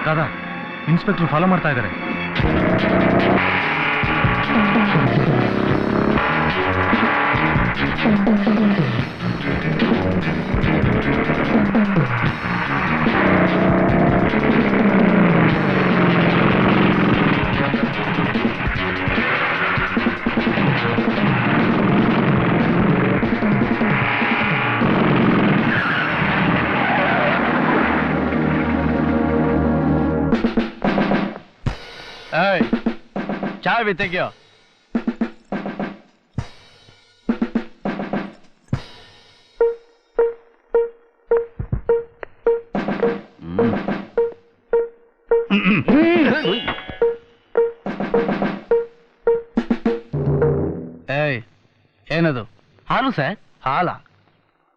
ದಾದಾ, inspector follow ಮಾಡ್ತಾ ಇದ್ದಾರೆ. ಚಾವಿ ತೆಗಿಯೋ. ಏನದು? ಹಾಲು ಸರ್. ಹಾಲ?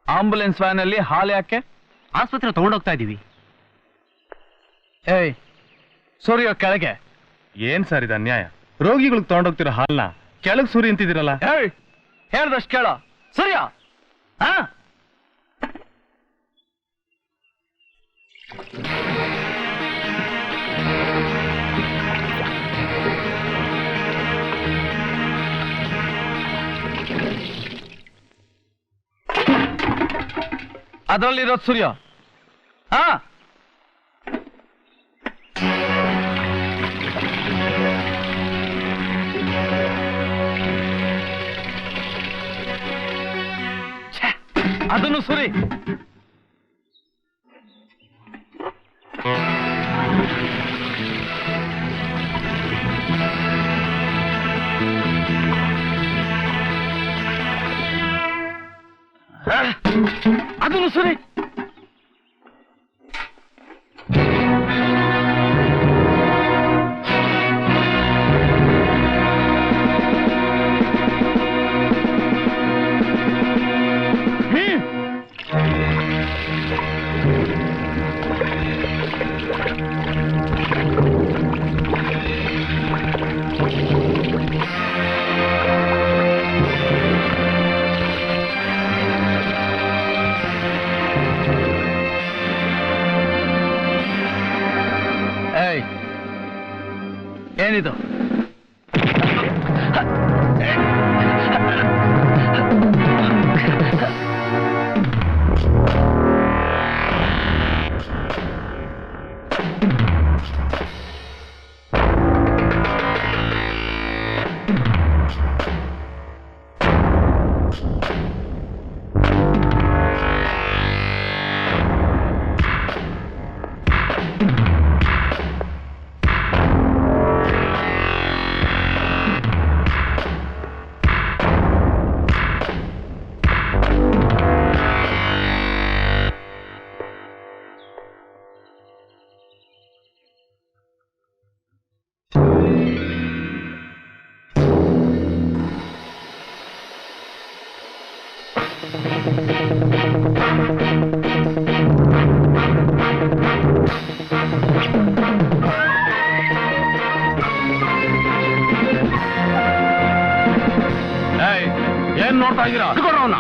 ಆಂಬುಲೆನ್ಸ್ ವ್ಯಾನ್ ಅಲ್ಲಿ ಹಾಲು ಯಾಕೆ? ಆಸ್ಪತ್ರೆ ತಗೊಂಡೋಗ್ತಾ ಇದೀವಿ. ಸೂರ್ಯ ಕೆಳಗೆ. ಏನ್ ಸರ್ ಇದು ಅನ್ಯಾಯ? ರೋಗಿಗಳಿಗೆ ತಗೊಂಡೋಗ್ತಿರೋ ಹಾಲ್ನ ಕೆಳಗ್ ಸುರಿ ಅಂತಿದ್ದೀರಲ್ಲ. ಹೇಳ್ದಷ್ಟು ಕೇಳ. ಸೂರ್ಯ, ಹಾ ಅದರಲ್ಲಿರೋದು ಸೂರ್ಯ. ಹಾ ಅದನ್ನು ಸುರಿ. ಅದನ್ನು ಸುರಿ. ಏನಿದು? ಏನ್ ನೋಡ್ತಾ ಇದ್ದೀರಾ? ಅವನ್ನ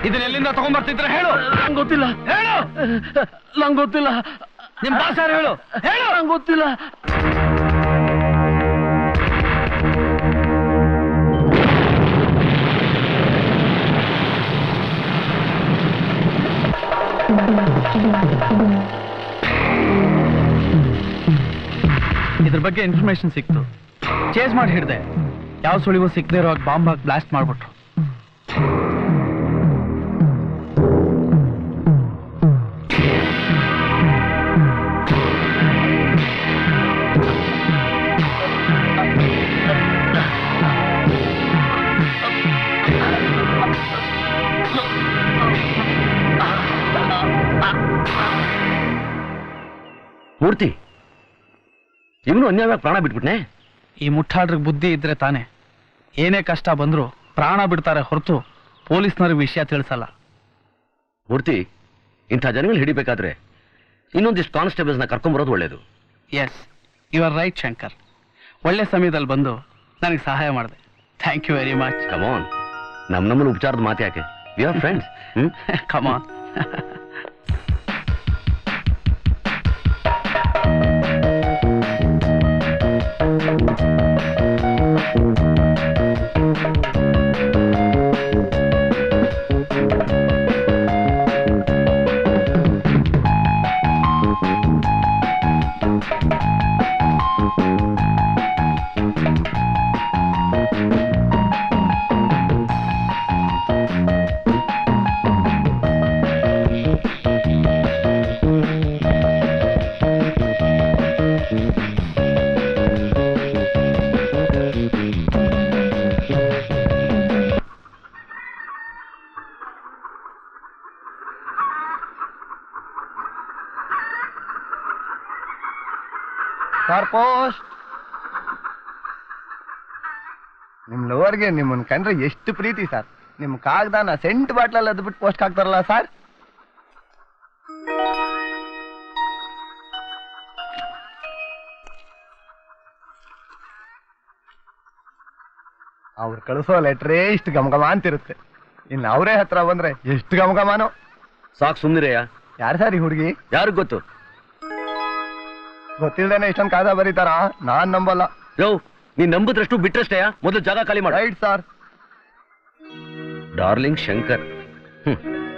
ಇದನ್ನ ಎಲ್ಲಿಂದ ತಗೊಂಡ್ಬರ್ತಿದ್ರೆ ಹೇಳು. ನಂಗೆ ಗೊತ್ತಿಲ್ಲ. ಹೇಳು. ನಂಗೆ ಗೊತ್ತಿಲ್ಲ. ನಿಮ್ ಬಾಸ್ ಯಾರು ಹೇಳು. ಹೇಳು. ನಂಗೆ ಗೊತ್ತಿಲ್ಲ. ಇದ್ರ ಬಗ್ಗೆ ಇನ್ಫಾರ್ಮೇಶನ್ ಸಿಕ್ತು. ಚೇಸ್ ಮಾಡಿ ಹಿಡ್ದೆ. ಯಾವ ಸುಳಿವು ಸಿಕ್ಕದೆ ಇರೋ ಬಾಂಬ್ ಹಾಕಿ ಬ್ಲಾಸ್ಟ್ ಮಾಡ್ಬಿಟ್ರು. ಮೂರ್ತಿ, ಇವನು ಅನ್ಯಾಯವಾಗಿ ಪ್ರಾಣ ಬಿಟ್ಬಿಟ್ನೆ. ಈ ಮುಟ್ಟಾಳ್ರಿಗೆ ಬುದ್ಧಿ ಇದ್ರೆ ತಾನೆ ಏನೇ ಕಷ್ಟ ಬಂದ್ರು ಪ್ರಾಣ ಬಿಡ್ತಾರೆ ಹೊರತು ಪೊಲೀಸ್ನವ್ರಿಗೆ ವಿಷಯ ತಿಳಿಸಲ್ಲ. ಮೂರ್ತಿ, ಇಂಥ ಜನಗಳು ಹಿಡಿಬೇಕಾದ್ರೆ ಇನ್ನೊಂದಿಷ್ಟು ಕಾನ್ಸ್ಟೇಬಲ್ಸ್ನ ಕರ್ಕೊಂಬರೋದು ಒಳ್ಳೇದು. Yes, you are right Shankar. ಒಳ್ಳೆ ಸಮಯದಲ್ಲಿ ಬಂದು ನನಗೆ ಸಹಾಯ ಮಾಡಿದೆ. Thank you very much. Come on, ನಮ್ಮನ್ನು ಉಪಚಾರದ ಮಾತು ಯಾಕೆ? We are friends. Come on. Sir, post. ನಿಮ್ ಲವರ್ಗೆ ನಿಮ್ಮನ್ನ ಕಂಡ್ರೆ ಎಷ್ಟು ಪ್ರೀತಿ ಸರ್. ನಿಮ್ ಕಾಗದಾನ ಸೆಂಟ್ ಬಾಟ್ಲಲ್ಲಿ ಅದ್ ಬಿಟ್ಟು ಪೋಸ್ಟ್ ಹಾಕ್ತಾರಲ್ಲ ಸರ್. ಅವ್ರು ಕಳಿಸೋ ಲೆಟ್ರೇ ಇಷ್ಟು ಗಮಗಮ ಅಂತಿರುತ್ತೆ. ಇನ್ನು ಅವರೇ ಹತ್ರ ಬಂದ್ರೆ ಎಷ್ಟು ಗಮಗಮಾನೋ. ಸಾಕು, ಸುಮ್ನಿರಯ್ಯ. ಯಾರು ಸರ್ ಈ ಹುಡುಗಿ? ಯಾರಿಗ್ ಗೊತ್ತು? ಗೊತ್ತಿಲ್ದೇನೆ ಇಷ್ಟೊಂದು ಕಾದ ಬರೀತಾರ? ನಾನ್ ನಂಬಲ್ಲ. ಯೋ, ನೀನ್ ನಂಬಿದ್ರಷ್ಟು ಬಿಟ್ರಷ್ಟೇಯ. ಮೊದಲು ಜಾಗ ಖಾಲಿ ಮಾಡ. Right sir. ಡಾರ್ಲಿಂಗ್ ಶಂಕರ್.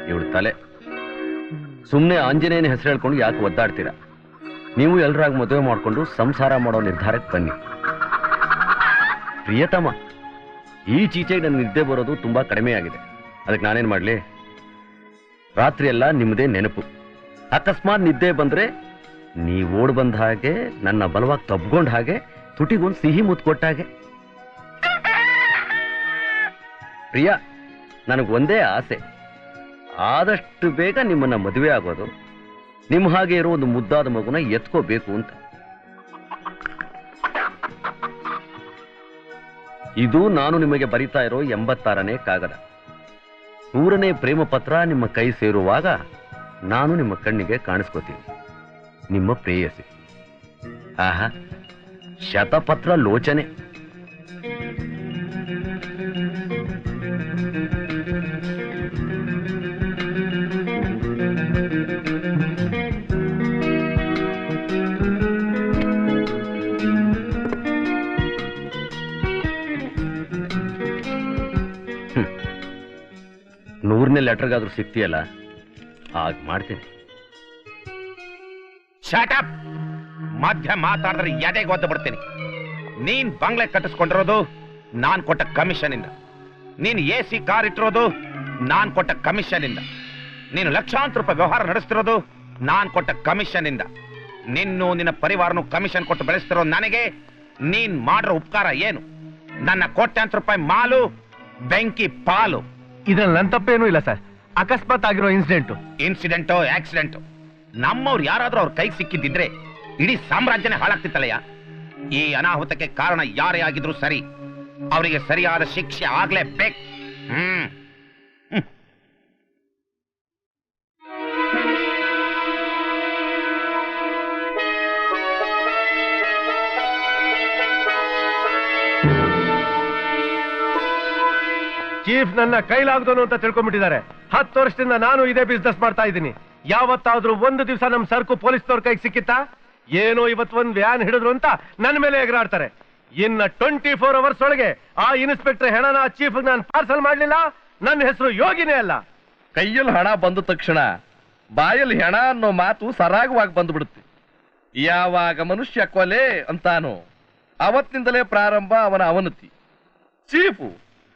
ಇವಳು ತಲೆ. ಸುಮ್ನೆ ಆಂಜನೇಯನ ಹೆಸರು ಹೇಳ್ಕೊಂಡು ಯಾಕೆ ಒದ್ದಾಡ್ತೀರಾ? ನೀವು ಎಲ್ರಾಗ ಮದುವೆ ಮಾಡ್ಕೊಂಡು ಸಂಸಾರ ಮಾಡೋ ನಿರ್ಧಾರಕ್ಕೆ ಬನ್ನಿ. ಪ್ರಿಯತಮ, ಈಚೀಚೆಗೆ ನನ್ಗೆ ನಿದ್ದೆ ಬರೋದು ತುಂಬಾ ಕಡಿಮೆ ಆಗಿದೆ. ಅದಕ್ಕೆ ನಾನೇನ್ ಮಾಡ್ಲಿ? ರಾತ್ರಿ ಎಲ್ಲ ನಿಮ್ಮದೇ ನೆನಪು. ಅಕಸ್ಮಾತ್ ನಿದ್ದೆ ಬಂದ್ರೆ ನೀವ್ ಓಡ್ ಬಂದ ಹಾಗೆ, ನನ್ನ ಬಲವಾಗಿ ತಬ್ಕೊಂಡ ಹಾಗೆ, ತುಟಿಗೊಂದು ಸಿಹಿ ಮುತ್ತು ಕೊಟ್ಟ ಹಾಗೆ. ಪ್ರಿಯ, ನನಗೆ ಒಂದೇ ಆಸೆ, ಆದಷ್ಟು ಬೇಗ ನಿಮ್ಮನ್ನ ಮದುವೆ ಆಗೋದು, ನಿಮ್ಮ ಹಾಗೆ ಇರೋ ಒಂದು ಮುದ್ದಾದ ಮಗುನ ಎತ್ಕೋಬೇಕು ಅಂತ. ಇದು ನಾನು ನಿಮಗೆ ಬರಿತಾ ಇರೋ 86ನೇ ಕಾಗದ. 100ನೇ ಪ್ರೇಮ ಪತ್ರ ನಿಮ್ಮ ಕೈ ಸೇರುವಾಗ ನಾನು ನಿಮ್ಮ ಕಣ್ಣಿಗೆ ಕಾಣಿಸ್ಕೋತೀನಿ. ನಿಮ್ಮ ಪ್ರೇಯಸಿ. ಆಹಾ, ಶತಪತ್ರ ಲೋಚನೆ. ನೂರನೇ ಲೆಟರ್ಗಾದ್ರೂ ಸಿಗ್ತೀಯಲ್ಲ, ಹಾಗೆ ಮಾಡ್ತೀನಿ. ಶಾಟಪ್! ಮಧ್ಯ ಮಾತಾಡಿದ್ರೆ ಎದೆಗೆ ಒದ್ದು ಬಿಡ್ತೀನಿ. ನೀನ್ ಬಂಗ್ಲೆ ಕಟ್ಟಿಸ್ಕೊಂಡಿರೋದು ನಾನ್ ಕೊಟ್ಟ ಕಮಿಷನ್ ಇಂದ. ನೀನ್ AC ಕಾರ್ ಇಟ್ಟಿರೋದು ನಾನ್ ಕೊಟ್ಟ ಕಮಿಷನ್ ಇಂದ. ನೀನು ಲಕ್ಷಾಂತರ ರೂಪಾಯಿ ವ್ಯವಹಾರ ನಡೆಸ್ತಿರೋದು ನಾನ್ ಕೊಟ್ಟ ಕಮಿಷನ್ ಇಂದ. ನಿನ್ನ ಪರಿವಾರನು ಕಮಿಷನ್ ಕೊಟ್ಟು ಬೆಳೆಸ್ತಿರೋ ನನಗೆ ನೀನ್ ಮಾಡಿರೋ ಉಪಕಾರ ಏನು? ನನ್ನ ಕೋಟ್ಯಾಂತರ ರೂಪಾಯಿ ಮಾಲು, ಬೆಂಕಿ ಪಾಲು. ಇದ್ರಲ್ಲಿ ನನ್ನ ತಪ್ಪೇನೂ ಇಲ್ಲ ಸರ್. ಅಕಸ್ಮಾತ್ ಆಗಿರೋ ಇನ್ಸಿಡೆಂಟೋ ಆಕ್ಸಿಡೆಂಟು ನಮ್ಮವ್ರು ಯಾರಾದ್ರೂ ಅವ್ರ ಕೈಗೆ ಸಿಕ್ಕಿದ್ದಿದ್ರೆ ಇಡೀ ಸಾಮ್ರಾಜ್ಯನೇ ಹಾಳಾಗ್ತಿತ್ತಲ್ಲಯ್ಯ. ಈ ಅನಾಹುತಕ್ಕೆ ಕಾರಣ ಯಾರೇ ಆಗಿದ್ರು ಸರಿ, ಅವರಿಗೆ ಸರಿಯಾದ ಶಿಕ್ಷೆ ಆಗ್ಲೇಬೇಕು. ಚೀಫ್ ನನ್ನ ಕೈಲಾಗ್ದೋನು ಅಂತ ತಿಳ್ಕೊಂಡ್ಬಿಟ್ಟಿದ್ದಾರೆ. 10 ವರ್ಷದಿಂದ ನಾನು ಇದೇ ಬಿಸ್ನೆಸ್ ಮಾಡ್ತಾ ಇದ್ದೀನಿ. ಯಾವತ್ತಾದ್ರೂ ಒಂದು ದಿವಸ ನಮ್ ಸರ್ಕು ಪೊಲೀಸ್ನವ್ರ ಕೈಗೆ ಸಿಕ್ಕಿತ್ತಾ? ಏನೋ ಇವತ್ತು ಒಂದು ವ್ಯಾನ್ ಹಿಡಿದ್ರು ಅಂತ ನನ್ನ ಮೇಲೆ ಎಗರಾಡ್ತಾರೆ. ಇನ್ನ 24 ಅವರ್ಸ್ ಒಳಗೆ ಆ ಇನ್ಸ್ಪೆಕ್ಟರ್ ಹೆಣನ ಚೀಫ್ ನಾನು ಪಾರ್ಸಲ್ ಮಾಡ್ಲಿಲ್ಲ, ನನ್ನ ಹೆಸರು ಯೋಗಿನೇ ಅಲ್ಲ. ಕೈಯಲ್ಲಿ ಹಣ ಬಂದ ತಕ್ಷಣ ಬಾಯಲ್ಲಿ ಹೆಣ ಅನ್ನೋ ಮಾತು ಸರಾಗವಾಗಿ ಬಂದ್ಬಿಡುತ್ತೆ. ಯಾವಾಗ ಮನುಷ್ಯ ಕೊಲೆ ಅಂತಾನೋ ಅವತ್ತಿನಿಂದಲೇ ಪ್ರಾರಂಭ ಅವನ ಅವನತಿ. ಚೀಫು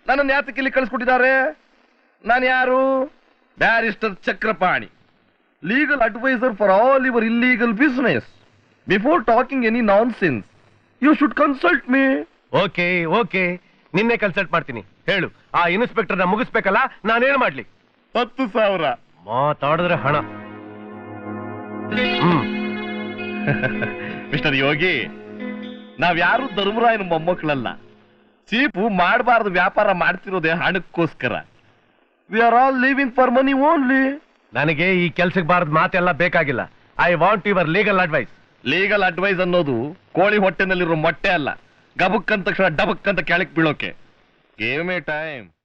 ನನ್ನನ್ನು ಯಾತಕ್ಕೆ ಇಲ್ಲಿ ಕಳಿಸ್ಕೊಟ್ಟಿದ್ದಾರೆ? ನಾನು ಯಾರು? Barrister Chakrapani, legal adviser for all your illegal business. Before talking any nonsense you should consult me. Okay okay, ನಿನ್ನೆ ಕನ್ಸಲ್ಟ್ ಮಾಡ್ತೀನಿ. ಹೇಳು, ಆ ಇನ್ಸ್ಪೆಕ್ಟರ್ನ ಮುಗಿಸ್ಬೇಕಲ್ಲ, ನಾನೇನು ಮಾಡ್ಲಿ? 10,000. ಮಾತಾಡಿದ್ರೆ ಹಣ. ಮಿಸ್ಟರ್ ಯೋಗಿ, ನಾವ್ಯಾರು ಧರ್ಮರಾಯನ ಮೊಮ್ಮಕ್ಕಳಲ್ಲ. ಚೀಪು ಮಾಡಬಾರ್ದು ವ್ಯಾಪಾರ ಮಾಡ್ತಿರೋದೇ ಹಣಕ್ಕೋಸ್ಕರ. We are all living for money only. ನನಗೆ ಈ ಕೆಲ್ಸಕ್ಕೆ ಬಾರದ್ ಮಾತೆಲ್ಲ ಬೇಕಾಗಿಲ್ಲ. I want your legal advice. Legal advice ಅನ್ನೋದು ಕೋಳಿ ಹೊಟ್ಟೆನಲ್ಲಿರೋ ಮೊಟ್ಟೆ ಅಲ್ಲ, ಗಬಕ್ ಅಂದ ತಕ್ಷಣ ಡಬಕ್ ಅಂತ ಕೆಳಕ್ ಬೀಳೋಕೆ. Gave me time.